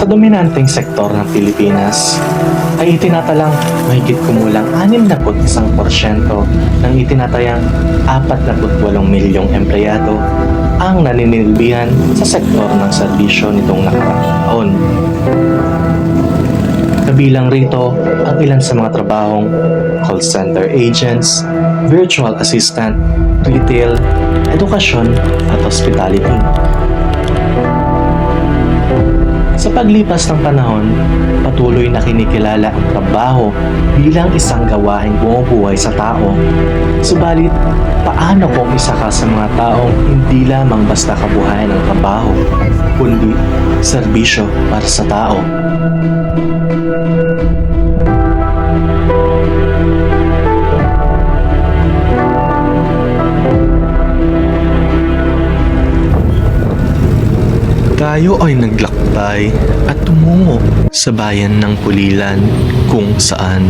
dominanteng sektor ng Pilipinas ay itinatalang mahigit kumulang 61% ng itinatayang 48 milyong empleyado ang naninilbihan sa sektor ng serbisyo nitong nakaraang taon. Kabilang rito ang ilan sa mga trabahong call center agents, virtual assistant, retail, edukasyon at hospitality. Sa paglipas ng panahon, patuloy na kinikilala ang trabaho bilang isang gawaing bumubuhay sa tao. Subalit, paano kung isa ka sa mga taong hindi lamang basta kabuhayan ng trabaho, kundi serbisyo para sa tao? Tayo ay naglakbay at tumungo sa bayan ng Pulilan kung saan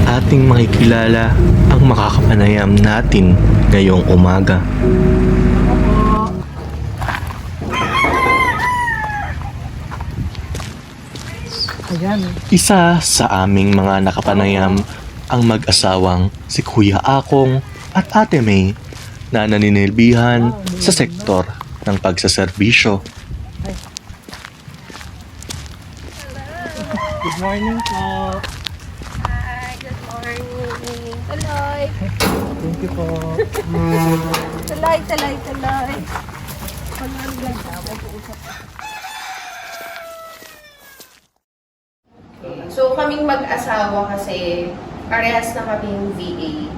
ating makikilala ang makakapanayam natin ngayong umaga. Isa sa aming mga nakapanayam ang mag-asawang si Kuya Akong at Ate May na naninilbihan sa sektor ng pagsaserbisyo. Good morning po. Hi, good morning. Tuloy. Thank you po. Tuloy. So, kaming mag-asawa kasi parehas na kaming VA.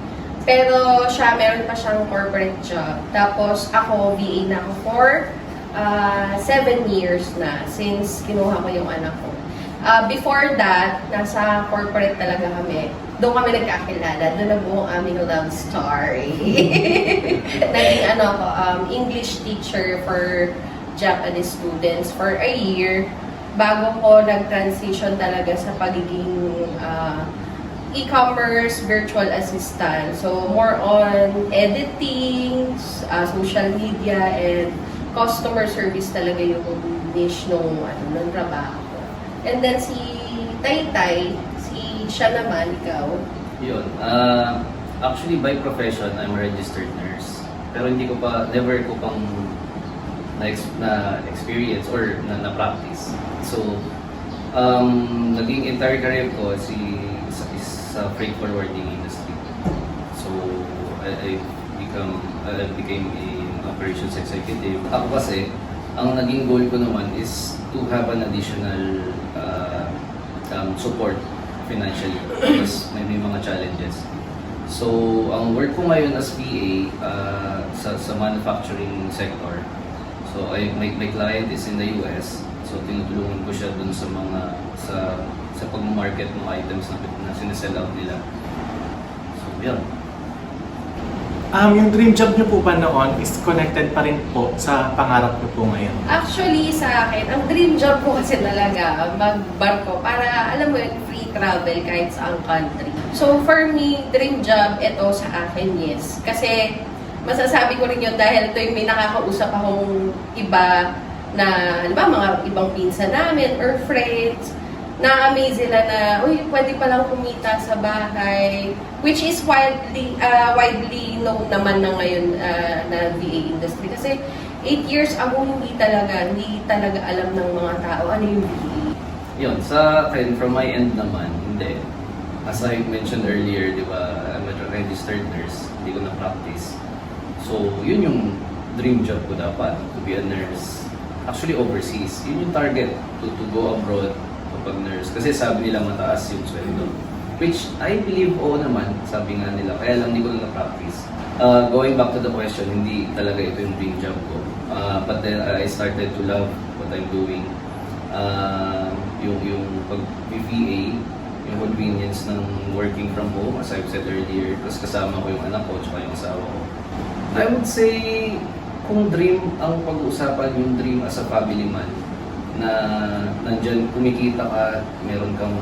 Pero siya, meron pa siyang corporate job. Tapos ako, VA na ako for 7 years na since kinuha ko yung anak ko. Before that, nasa corporate talaga kami. Doon kami nagkakilala. Doon nabuo ang aming love story. Naging English teacher for Japanese students for a year bago ko nag-transition talaga sa pagiging e-commerce virtual assistant. So, more on editing, social media, and customer service talaga yung niche nung trabaho. And then si Taytay, siya naman, ikaw? Yun. Actually, by profession, I'm a registered nurse. Pero never ko pang na-experience or na-practice. So, naging entire career ko sa freight forwarding industry. So, I became an operations executive. Ako kasi, ang naging goal ko naman is to have an additional support financially because may mga challenges. So, ang work ko ngayon as PA sa manufacturing sector. So, my client is in the US. So, tinutulungan ko siya dun sa pag-market ng items na sinesell out nila. So, yun. Yung dream job niyo po ba noon is connected pa rin po sa pangarap niyo po ngayon? Actually, sa akin, ang dream job ko kasi talaga, magbarko para, alam mo yun, free travel kahit sa ang country. So, for me, dream job, ito sa akin, yes. Kasi, masasabi ko rin yun dahil ito yung may nakakausap akong iba na, mga ibang pinsan namin or friends, na-amaze sila na, uy, pwede palang kumita sa bahay, which is widely known naman na ngayon na VA industry. Kasi 8 years ago, hindi talaga alam ng mga tao ano yung VA. Yun, sa akin, from my end naman, hindi. As I mentioned earlier, di ba, I'm a registered nurse, hindi ko na-practice. So, yun yung dream job ko dapat, to be a nurse. Actually, overseas. Yun yung target, to go abroad, pag nurse. Kasi sabi nila mataas yung sweldo. Which I believe, oo naman, sabi nga nila. Kaya lang hindi ko na na-practice. Going back to the question, hindi talaga ito yung dream job ko. But then I started to love what I'm doing. Yung pag-VA, yung convenience ng working from home, as I've said earlier, tapos kasama ko yung anak ko, tsaka yung asawa ko. I would say, kung dream ang pag-uusapan, yung dream as a family man, na nandyan kumikita ka, meron kang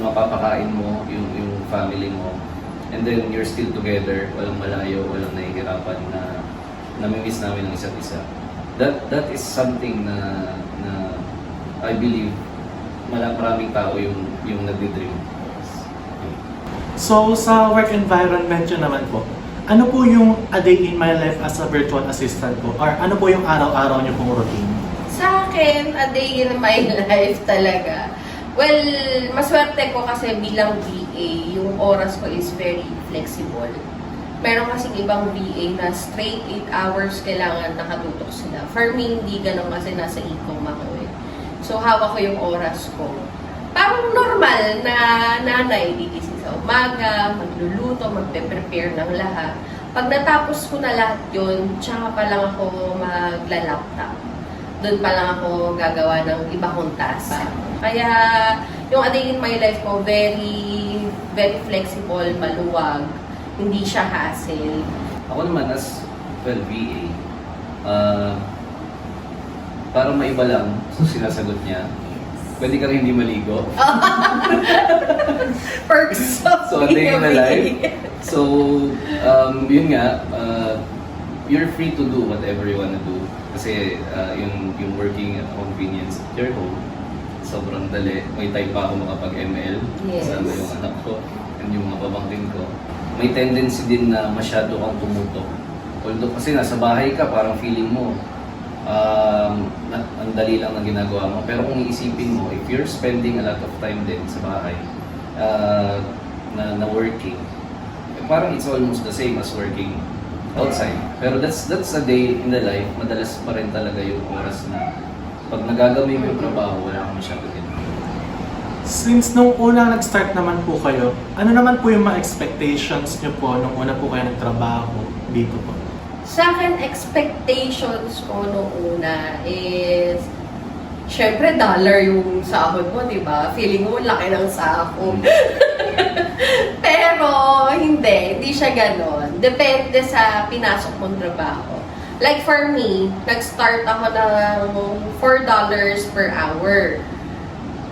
mapapakain mo, yung family mo, and then you're still together, walang malayo, walang nahihirapan na namimiss namin ang isa't isa. That is something na I believe maraming tao yung nagdi-dream. So, sa work environment nyo naman po, ano po yung a day in my life as a virtual assistant po? Or ano po yung araw-araw nyo pong routine? Sa akin, a day in my life talaga. Well, maswerte ko kasi bilang VA, yung oras ko is very flexible. Meron kasing ibang VA na straight 8 hours kailangan nakatutok sila. For me, hindi ganun kasi nasa ecom ako eh. So, hawak ko yung oras ko. Parang normal na nanay, gigising sa umaga, magluluto, magpe-prepare ng lahat. Pag natapos ko na lahat yun, tsaka pa lang ako magla-laptop. Doon pa lang ako gagawa ng iba kong task. Kaya yung a day in my life ko, very, very flexible, maluwag. Hindi siya hassle. Ako naman as well, VA, para maiba lang sa sinasagot niya, pwede ka rin hindi maligo. Perks of So, a day in the life. So, yun nga, you're free to do whatever you wanna do. Kasi yung working at convenience at your home, sobrang dali. May time pa ako makapag-ML. Yes. Kasama yung anak ko and yung mga pamangkin ko. May tendency din na masyado kang tumutok. Although kasi nasa bahay ka, parang feeling mo, ang dali lang na ginagawa mo. Pero kung iisipin mo, if you're spending a lot of time din sa bahay, na working, parang it's almost the same as working outside. Pero that's a day in the life. Madalas pa rin talaga yung oras na pag nagagawin mo yung trabaho, wala kang masyado din. Since nung unang nag-start naman po kayo, ano naman po yung mga expectations nyo po nung una po kayo nagtrabaho dito po? Sa akin, expectations ko noong una is, syempre, dollar yung sahod mo, di ba? Feeling mo, laki ng sahod. Pero, hindi siya ganon. Depende sa pinasok mong trabaho. Like for me, nag-start ako ng $4 per hour.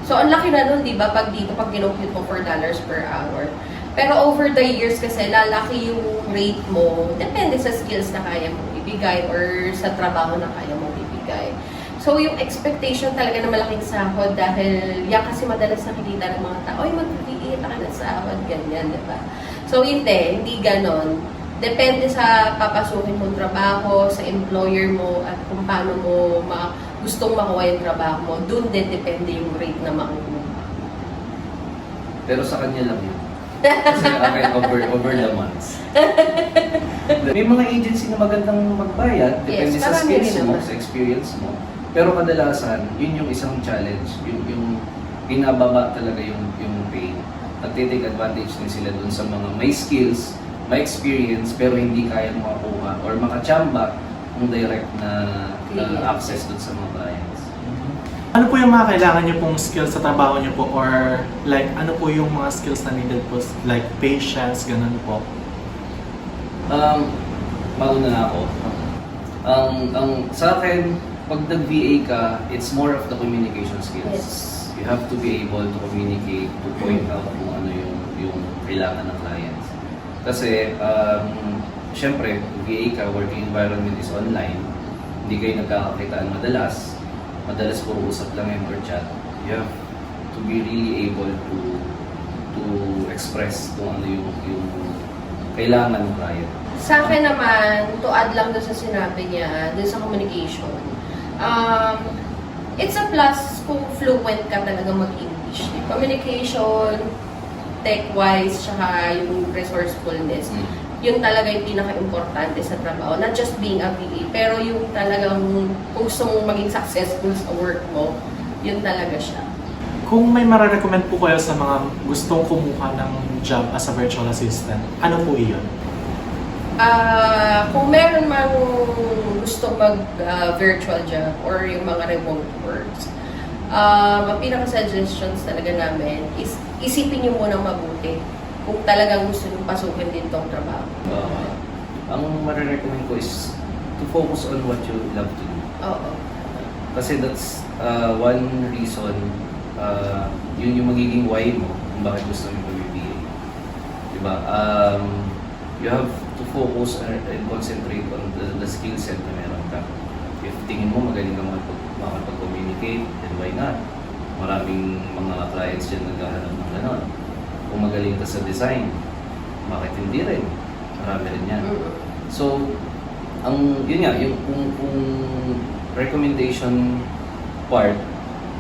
So, ang laki na nun, di ba? Pag dito, pag kinompute mo $4 per hour. Pero over the years kasi, lalaki yung rate mo. Depende sa skills na kaya mong ibigay or sa trabaho na kaya mong ibigay. So, yung expectation talaga na malaking sahod dahil yan kasi madalas nakikita ng mga tao, ay, mag-iita ka ng sahod, ganyan, di ba? So, hindi ganon. Depende sa papasukin mong trabaho, sa employer mo, at kung paano mo gustong makuha yung trabaho mo, dun din depende yung rate na makukuha. Pero sa kanya lang yun. Kasi akin over the months. May mga agency na magandang magbayad, depende Yes, sa marami skills rin mo, naman. sa experience mo. Pero kadalasan, yun yung isang challenge, yung pinababa talaga yung pay. Nagtitake advantage din sila dun sa mga may skills, may experience, pero hindi kaya makakuha or makachamba ng direct na access dun sa mga clients. Ano po yung mga kailangan nyo pong skills sa trabaho nyo po? Or like, ano po yung mga skills na needed po? Like patience, ganun po? Mauna na ako. Ang sa akin, pag nag-VA ka, it's more of the communication skills. Yes. You have to be able to communicate, to point out kung ano yung kailangan ng clients. Kasi, syempre, VA ka, working environment is online. Hindi kayo nagkakakitaan madalas. Madalas puro usap lang yun or chat. You have to be really able to express kung ano yung kailangan ng client. Sa akin naman, to add lang doon sa sinabi niya, doon sa communication, it's a plus kung fluent ka talaga mag-English. Communication, tech-wise, tsaka yung resourcefulness. Yun talaga yung pinaka-importante sa trabaho. Not just being a VA, pero yung talagang kung gusto mong maging successful sa work mo, yun talaga siya. Kung may mararecommend po kayo sa mga gustong kumuha ng job as a virtual assistant, ano po iyon? Kung meron mang gusto mag-virtual job or yung mga remote works, ang pinaka-suggestions talaga namin is isipin nyo munang mabuti kung talagang gusto nyo pasukin din tong trabaho. Ang marirecommend ko is to focus on what you love to do. Oo. Kasi that's one reason, yun yung magiging why mo kung bakit gusto mo mag-VA. Diba? You have to focus and concentrate on the skill set na meron ka. If tingin mo magaling ka makapag-communicate, then why not? Maraming mga clients dyan naghahanap ng gano'n. Kung magaling ka sa design, bakit hindi rin? Marami rin yan. So, yun nga, kung recommendation part,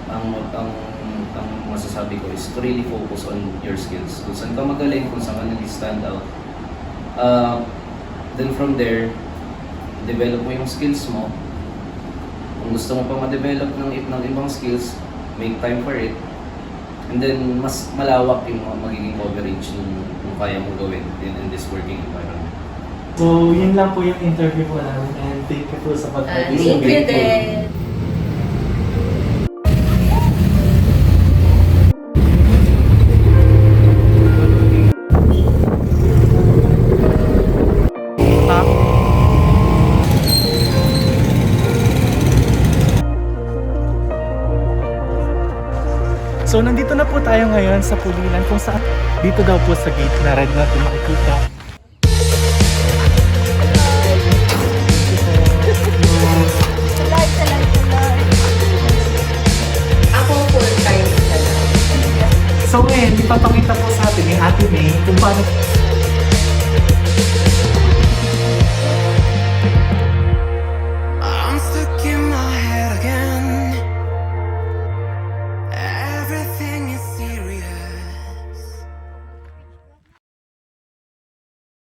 ang masasabi ko is to really focus on your skills. Kung saan ka magaling, kung saan ka nag-stand out. Then from there, develop mo yung skills mo. Kung gusto mo pa ma-develop ng ibang skills, make time for it. And then, mas malawak yung magiging coverage kung kaya mong gawin in this working environment. So, yun lang po yung interview po namin and thank you po sa Thank you din. So, nandito na po tayo ngayon sa Pulilan kung saan dito daw po sa gate na red natin makikita. Ako full-time talaga. So ngayon, ipapakita po sa atin ni Ate May kung paano